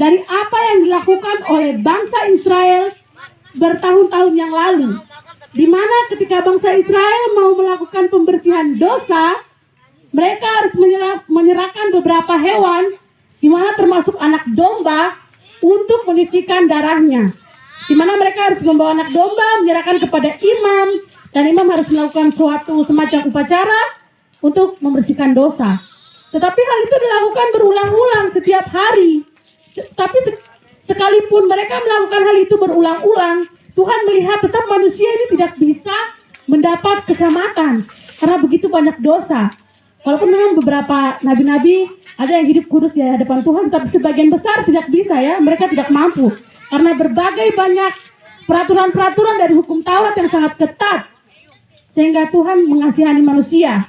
dari apa yang dilakukan oleh bangsa Israel bertahun-tahun yang lalu, di mana ketika bangsa Israel mau melakukan pembersihan dosa, mereka harus menyerahkan beberapa hewan, di mana termasuk anak domba, untuk menyucikan darahnya. Di mana mereka harus membawa anak domba, menyerahkan kepada imam, dan imam harus melakukan suatu semacam upacara untuk membersihkan dosa. Tetapi hal itu dilakukan berulang-ulang setiap hari. Tapi sekalipun mereka melakukan hal itu berulang-ulang, Tuhan melihat tetap manusia ini tidak bisa mendapat keselamatan karena begitu banyak dosa. Walaupun memang beberapa nabi-nabi ada yang hidup kudus di hadapan Tuhan, tapi sebagian besar tidak bisa ya, mereka tidak mampu. Karena berbagai banyak peraturan-peraturan dari hukum Taurat yang sangat ketat, sehingga Tuhan mengasihani manusia.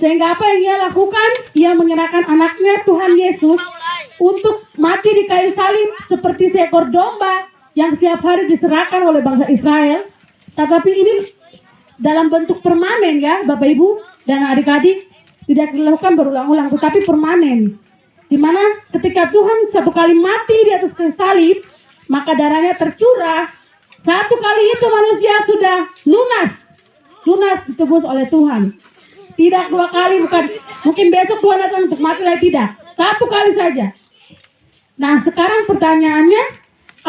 Sehingga apa yang ia lakukan? Ia menyerahkan anaknya Tuhan Yesus untuk mati di kayu salib seperti seekor domba yang setiap hari diserahkan oleh bangsa Israel. Tetapi ini dalam bentuk permanen ya Bapak Ibu dan adik-adik, tidak dilakukan berulang-ulang tetapi permanen. Di mana ketika Tuhan satu kali mati di atas kayu salib, maka darahnya tercurah. Satu kali itu manusia sudah lunas ditebus oleh Tuhan. Tidak dua kali, bukan mungkin besok Tuhan datang untuk mati lagi, tidak. Satu kali saja. Nah sekarang pertanyaannya,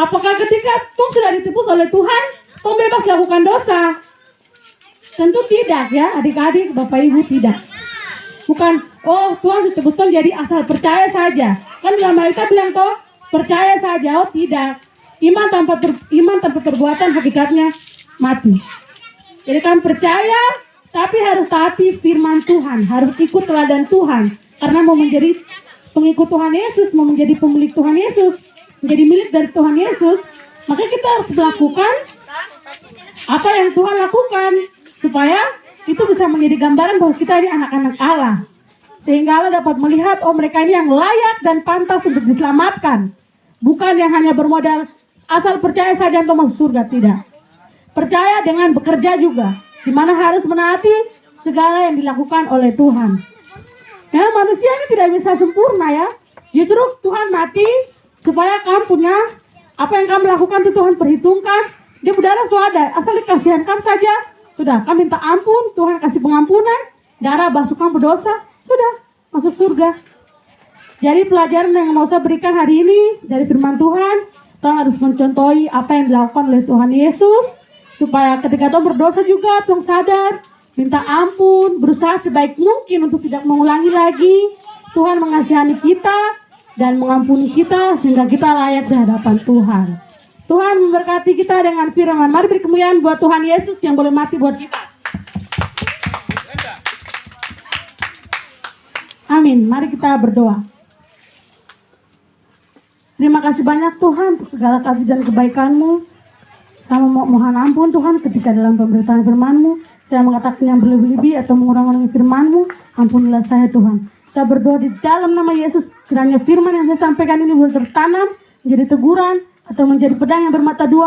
apakah ketika Tuhan sudah ditebus oleh Tuhan, Tuhan bebas lakukan dosa? Tentu tidak ya adik-adik, Bapak Ibu, tidak. Bukan, oh Tuhan ditebuskan jadi asal percaya saja. Kan dalam Alkitab bilang toh, percaya saja, oh tidak. Iman tanpa perbuatan hakikatnya mati. Jadi kan percaya, tapi harus taati firman Tuhan, harus ikut teladan Tuhan. Karena mau menjadi pengikut Tuhan Yesus, mau menjadi pemilik Tuhan Yesus, menjadi milik dari Tuhan Yesus, maka kita harus melakukan apa yang Tuhan lakukan, supaya itu bisa menjadi gambaran bahwa kita ini anak-anak Allah. Sehingga Allah dapat melihat, oh mereka ini yang layak dan pantas untuk diselamatkan. Bukan yang hanya bermodal asal percaya saja untuk masuk surga, tidak. Percaya dengan bekerja juga, di mana harus menaati segala yang dilakukan oleh Tuhan. Ya, manusia ini tidak bisa sempurna ya. Justru Tuhan mati supaya kamu punya apa yang kamu lakukan itu Tuhan perhitungkan. Dia berdarah suada, asal dikasihankan saja. Sudah, kamu minta ampun, Tuhan kasih pengampunan, darah basuh kamu berdosa, sudah masuk surga. Jadi pelajaran yang mau saya berikan hari ini dari firman Tuhan, kita harus mencontohi apa yang dilakukan oleh Tuhan Yesus, supaya ketika Tuhan berdosa juga Tuhan sadar, minta ampun, berusaha sebaik mungkin untuk tidak mengulangi lagi. Tuhan mengasihani kita dan mengampuni kita sehingga kita layak di hadapan Tuhan. Tuhan memberkati kita dengan firman. Mari beri kemuliaan buat Tuhan Yesus yang boleh mati buat kita. Amin. Mari kita berdoa. Terima kasih banyak Tuhan untuk segala kasih dan kebaikan-Mu. Saya mohon ampun Tuhan ketika dalam pemberitaan firman-Mu saya mengatakan yang berlebih-lebih atau mengurangi firman-Mu. Ampunilah saya Tuhan. Saya berdoa di dalam nama Yesus, kiranya firman yang saya sampaikan ini boleh tertanam menjadi teguran atau menjadi pedang yang bermata dua